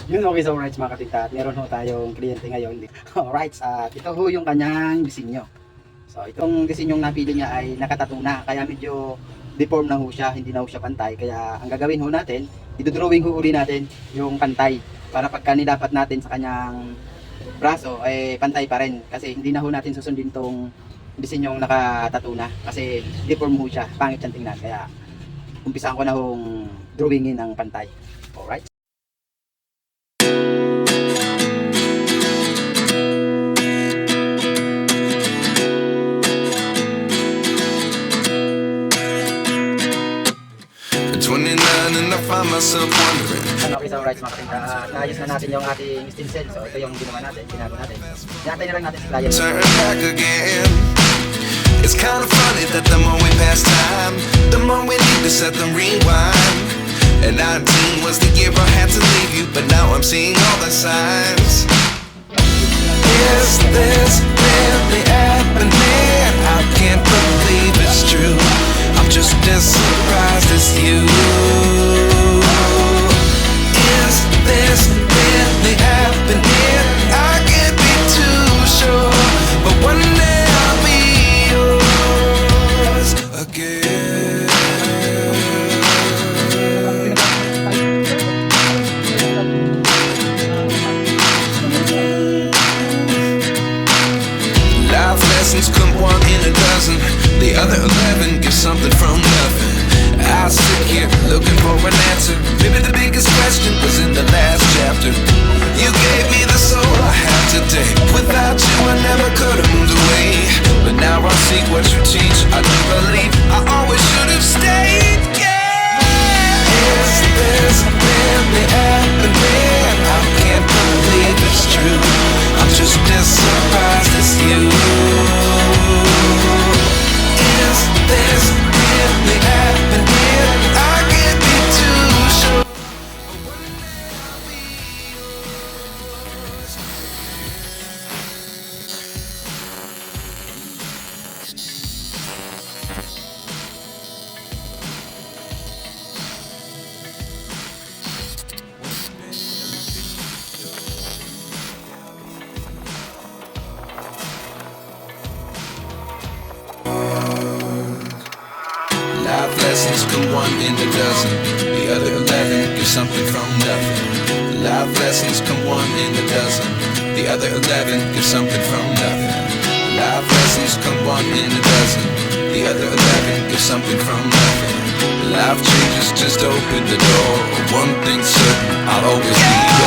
Yun, okay, so rights mga katinta, at meron ho tayong kliyente ngayon. Rights, at ito ho yung kanyang disenyo. So itong disenyong napili niya ay nakatattoo na, kaya medyo deform na ho siya, hindi na ho siya pantay. Kaya ang gagawin ho natin, idodrawing ho uli natin yung pantay para pagka nilapat natin sa kanyang braso ay pantay pa rin, kasi hindi na ho natin susundin tong disenyong nakatattoo na kasi deform ho siya, pangit siyang tingnan. Kaya umpisahan ko na hong drawingin ng pantay. Alright. And I find myself wondering. Okay, so alright mga katinda, naayos na natin yung ating stencil. So ito yung ginawa natin, ginawa natin. Hinatay na lang natin si client. Turn back again. It's kind of funny that the more we pass time, the more we need to set the rewind. And 19 was the year I had to leave you, but now I'm seeing all the signs. Is this really happening? I can't believe it's true. I'm just as surprised as you. Is this really happening? I can't be too sure, but one day I'll be yours again. Life lessons come one in a dozen. The other 11 give something from nothing. I sit here looking for an answer. Maybe the biggest question was in the last chapter. You gave me the soul I have today. Without you I never could have moved away. But now I see what you teach. I do believe I always should have stayed. Yeah. Is this really happening? I can't believe it's true. I'm just as surprised as you. Is this really happening? I can't be too sure. Life lessons come one in a dozen. The other 11 give something from nothing. Life lessons come one in a dozen. The other 11 give something from nothing. Life lessons come one in a dozen. The other 11 give something from nothing. Life changes just open the door. One thing's certain, I'll always be yours.